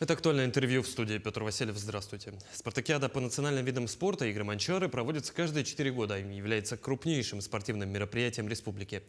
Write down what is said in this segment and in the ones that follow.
Это актуальное интервью в студии. Петр Васильев, здравствуйте. Спартакиада по национальным видам спорта «Игры Манчары» проводится каждые 4 года и является крупнейшим спортивным мероприятием республики.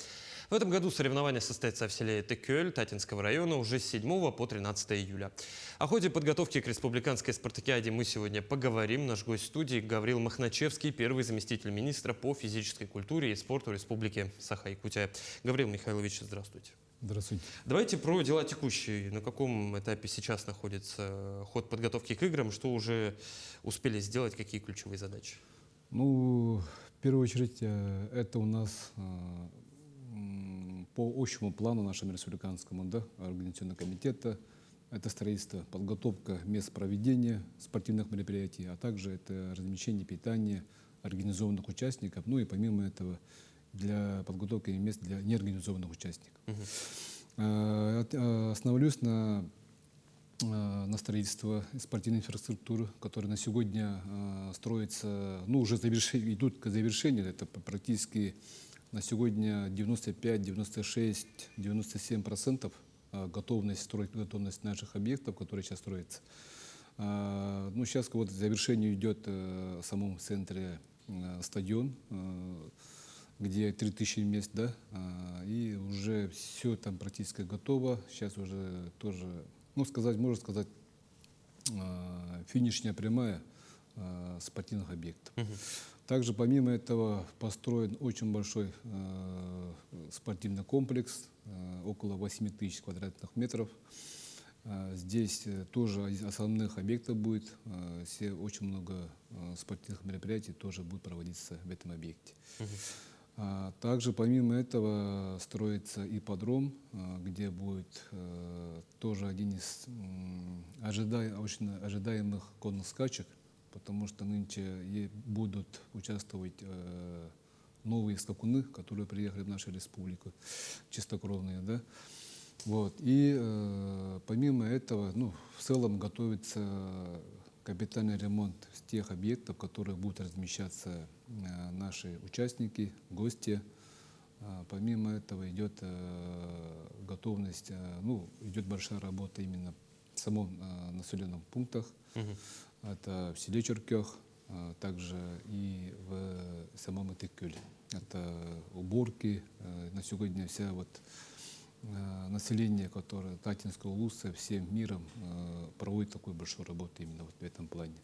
В этом году соревнования состоятся в селе Текёль Татинского района уже с 7 по 13 июля. О ходе подготовки к республиканской спартакиаде мы сегодня поговорим. Наш гость студии Гаврил Махначевский, первый заместитель министра по физической культуре и спорту Республики Саха-Якутия. Гаврил Михайлович, здравствуйте. Здравствуйте. Давайте про дела текущие. На каком этапе сейчас находится ход подготовки к играм? Что уже успели сделать? Какие ключевые задачи? Ну, в первую очередь, это у нас по общему плану нашему республиканскому, организационного комитета, это строительство, подготовка мест проведения спортивных мероприятий, а также это размещение питания организованных участников, ну и помимо этого для подготовки мест для неорганизованных участников. Остановлюсь на строительство спортивной инфраструктуры, которая на сегодня строится, ну уже идут к завершению, это практически на сегодня 95, 96, 97% готовность наших объектов, которые сейчас строятся. Ну, сейчас вот к завершению идет в самом центре стадион, где 3000 мест, и уже все там практически готово. Сейчас уже тоже, ну, можно сказать, финишная прямая спортивных объектов. Также помимо этого построен очень большой спортивный комплекс, около 8000 квадратных метров. Здесь тоже из основных объектов будет, очень много спортивных мероприятий тоже будет проводиться в этом объекте. Также помимо этого строится ипподром, где будет тоже один из очень ожидаемых конных скачек, потому что нынче будут участвовать новые скакуны, которые приехали в нашу республику, чистокровные, Вот. И помимо этого, ну, в целом готовится капитальный ремонт тех объектов, которые будут размещаться наши участники, гости. Помимо этого идет готовность, ну, идет большая работа именно в самом населенном пунктах. Это в селе Черкёх, также и в самом Текёле. Это уборки. На сегодня вся вот население, которое Татинского улуса всем миром проводит такую большую работу именно вот в этом плане.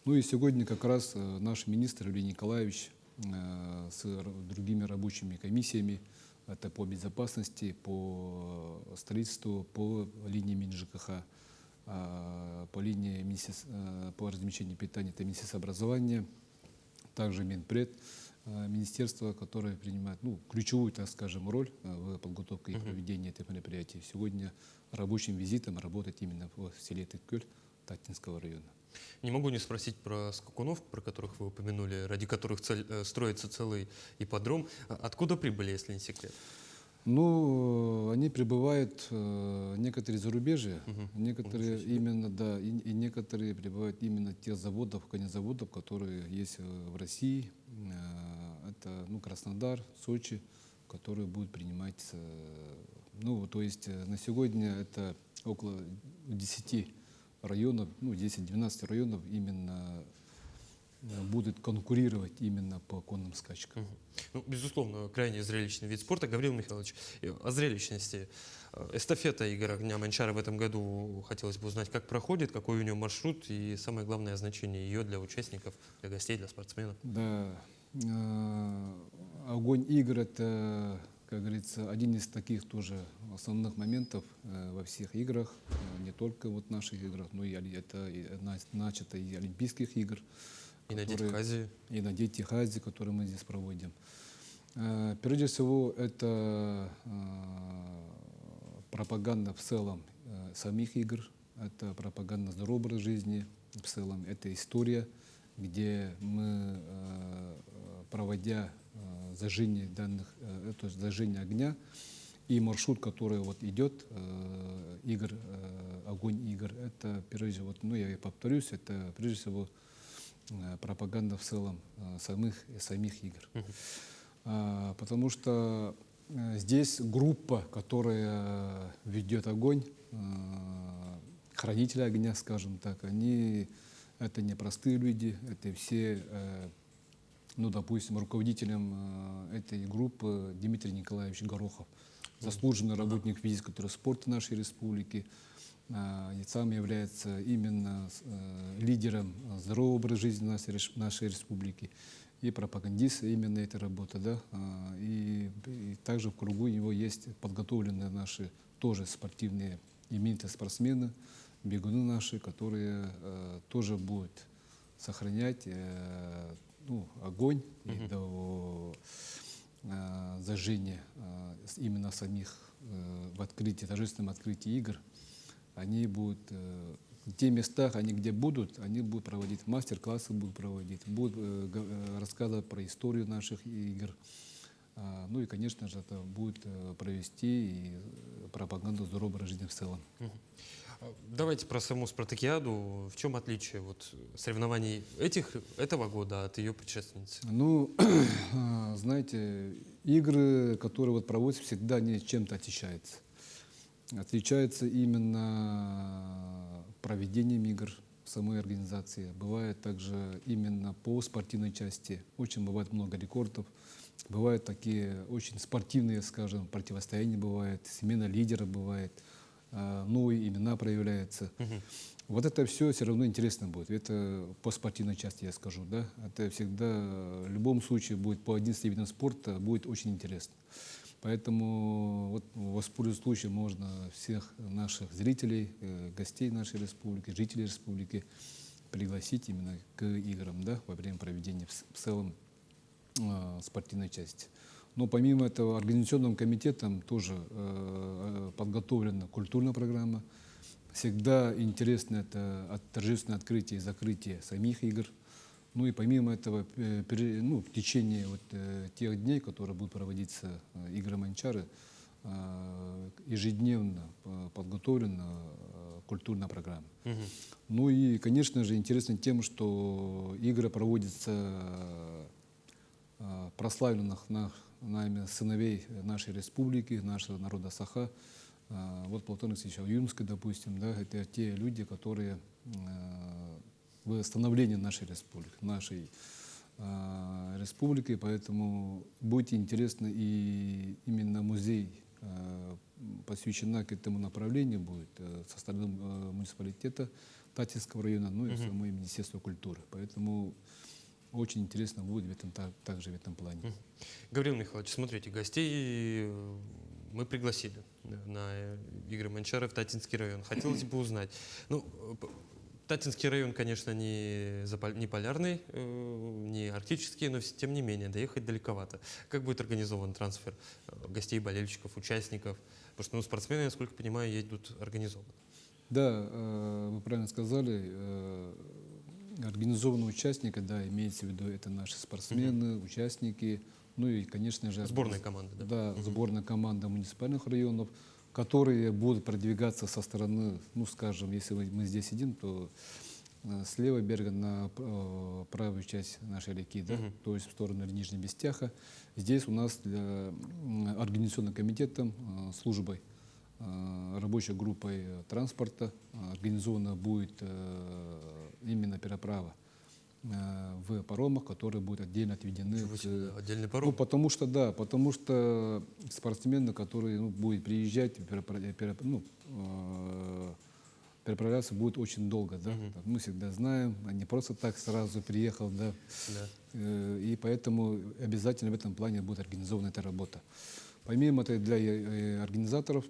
Ну и сегодня как раз наш министр Юрий Николаевич с другими рабочими комиссиями, это по безопасности, по строительству, по линии МинЖКХ, по линии по размещению питания, это Министерство образования, также Минпред, министерство, которое принимает, ну, ключевую, так скажем, роль в подготовке и проведении этих мероприятий. Сегодня рабочим визитом работает именно в селе Текёль Татинского района. Не могу не спросить про скакунов, про которых вы упомянули, ради которых строится целый ипподром. Откуда прибыли, если не секрет? Ну, они прибывают, некоторые зарубежья, некоторые именно, и некоторые прибывают именно тех заводов, конезаводов, которые есть в России. Это, ну, Краснодар, Сочи, которые будут принимать, ну, то есть на сегодня это около 10 районов, ну, 10-12 районов именно будут конкурировать именно по конным скачкам. Ну, безусловно, крайне зрелищный вид спорта. Гаврил Михайлович, о зрелищности. Эстафета игр «Огня Манчары» в этом году хотелось бы узнать, как проходит, какой у нее маршрут и самое главное значение ее для участников, для гостей, для спортсменов. Да, огонь игр — это, как говорится, один из таких тоже основных моментов во всех играх, не только вот наших играх, но и это начато и Олимпийских игр. И на Детях Азии. И на Детях Азии, которые мы здесь проводим. Прежде всего, это пропаганда в целом самих игр, это пропаганда здорового образа жизни в целом, это история, где мы, проводя зажжение зажжение огня, и маршрут, который вот идет, огонь игр, это прежде всего, ну я и повторюсь, это прежде всего пропаганда в целом самих игр. Потому что здесь группа, которая ведет огонь, хранители огня, скажем так, это не простые люди, это все, ну, допустим, руководителем этой группы Дмитрий Николаевич Горохов, заслуженный работник физического спорта нашей республики, и сам является именно лидером здорового образа жизни нашей республики и пропагандист именно этой работы, да. И также в кругу него есть подготовленные наши тоже спортивные именитые спортсмены, бегуны наши, которые тоже будут сохранять ну, огонь и до зажжения именно самих в открытии, торжественном открытии игр. Они будут в те местах, где будут, они будут проводить мастер-классы, будут рассказывать про историю наших игр. Ну и, конечно же, это будет провести и пропаганду здорового образа жизни в целом. Давайте про саму спартакиаду. В чем отличие вот соревнований этого года от ее предшественницы? Ну, знаете, игры, которые вот проводятся, всегда они чем-то отличаются. Отличается именно проведением игр в самой организации. Бывает также именно по спортивной части. Очень бывает много рекордов. Бывают такие очень спортивные, скажем, противостояния бывает, смена лидера бывает, новые имена проявляются. Вот это все равно интересно будет. Это по спортивной части я скажу, да. Это всегда в любом случае будет по 11 видам спорта будет очень интересно. Поэтому, вот, воспользуясь случаем, можно всех наших зрителей, гостей нашей республики, жителей республики пригласить именно к играм, да, во время проведения в целом спортивной части. Но помимо этого, организационным комитетом тоже подготовлена культурная программа. Всегда интересно это торжественное открытие и закрытие самих игр. Ну и помимо этого, в течение вот тех дней, которые будут проводиться игры Манчары, ежедневно подготовлена культурная программа. Ну и, конечно же, интересно тем, что игры проводятся прославленных нами сыновей нашей республики, нашего народа Саха. Вот Платон Алексеевич Аюнский, допустим, да, это те люди, которые в становлении нашей республики, поэтому будет интересно, и именно музей посвящена к этому направлению будет со стороны муниципалитета Татинского района, ну и самой Министерства культуры. Поэтому очень интересно будет также в этом плане. Гаврил Михайлович, смотрите, гостей мы пригласили на игры Манчары в Татинский район. Хотелось бы узнать. Ну, Татинский район, конечно, не полярный, не арктический, но тем не менее, доехать далековато. Как будет организован трансфер гостей, болельщиков, участников? Потому что спортсмены, насколько понимаю, едут организованно. Да, вы правильно сказали. Организованные участники, да, имеется в виду, это наши спортсмены, участники, ну и, конечно же... Сборная команда, да? Да, сборная команда муниципальных районов, которые будут продвигаться со стороны, ну, скажем, если мы здесь сидим, то с левого берега на правую часть нашей реки, да, то есть в сторону Нижнего Бестяха. Здесь у нас организационным комитетом, службой, рабочей группой транспорта организована будет именно переправа в паромах, которые будут отдельно отведены. Отдельный паром? Ну, потому что спортсмены, которые будут приезжать, переправляться будет очень долго. Да? Мы всегда знаем, не просто так сразу приехал. Да? И поэтому обязательно в этом плане будет организована эта работа. Помимо этого, для организаторов,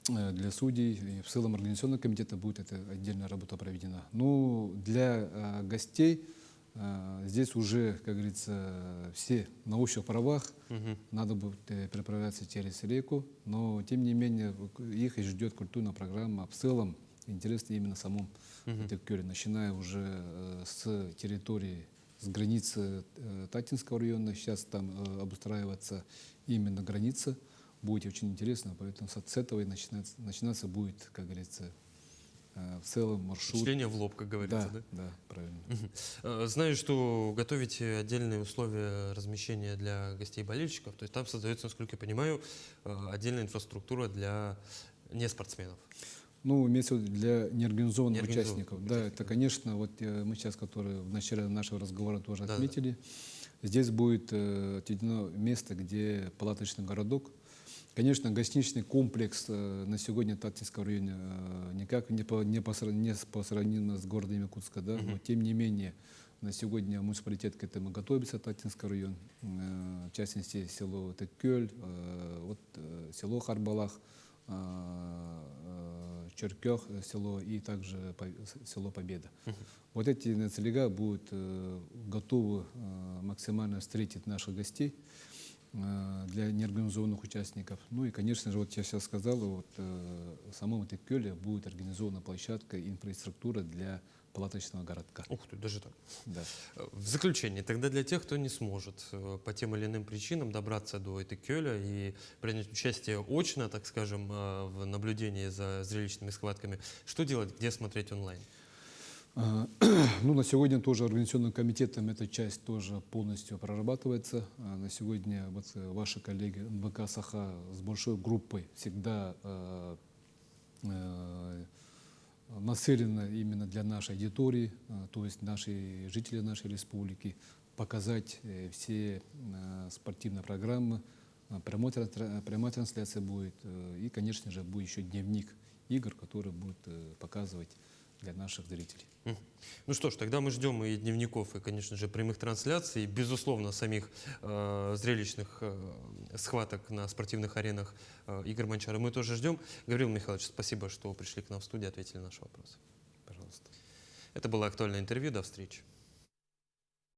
для судей и в целом организационного комитета будет эта отдельная работа проведена. Ну, для гостей здесь уже, как говорится, все на общих правах, надо будет переправляться через реку, но тем не менее их и ждет культурная программа. В целом интересно именно самом Теккере, начиная уже с территории, с границы Татинского района, сейчас там обустраивается именно граница. Будет очень интересно, поэтому с этого и начинаться будет, как говорится, в целом маршрут. Впечатление в лоб, как говорится, да? Да, правильно. Знаю, что готовите отдельные условия размещения для гостей и болельщиков, то есть там создается, насколько я понимаю, отдельная инфраструктура для неспортсменов. Ну, имеется в виду для неорганизованных Неорганизованных участников. Да, это, конечно, вот мы сейчас, которые в начале нашего разговора тоже Да-да. отметили, здесь будет отведено место, где палаточный городок. Конечно, гостиничный комплекс на сегодня в Тактинском районе никак не по сравнению с городом Якутска, да, но тем не менее на сегодня муниципалитет к этому готовится, Тактинский район, в частности село Теккёль, село Харбалах, Черкёх село и также село Победа. Вот эти нацелега будут готовы максимально встретить наших гостей для неорганизованных участников. Ну и, конечно же, вот я сейчас сказал, вот в самом Теккёле будет организована площадка и инфраструктура для палаточного городка. Ух ты, даже так. Да. В заключение, тогда для тех, кто не сможет по тем или иным причинам добраться до Этекёля и принять участие очно, так скажем, в наблюдении за зрелищными схватками, что делать, где смотреть онлайн? Ну, на сегодня тоже организационным комитетом эта часть тоже полностью прорабатывается. На сегодня вот ваши коллеги НВК «Саха» с большой группой всегда нацелена именно для нашей аудитории, то есть наши жители нашей республики, показать все спортивные программы, прямая трансляция будет, и, конечно же, будет еще дневник игр, который будет показывать для наших зрителей. Ну что ж, тогда мы ждем и дневников, и, конечно же, прямых трансляций, и, безусловно, самих зрелищных схваток на спортивных аренах Игоря Манчара мы тоже ждем. Гаврил Михайлович, спасибо, что пришли к нам в студию, ответили на наши вопросы. Пожалуйста. Это было актуальное интервью. До встречи.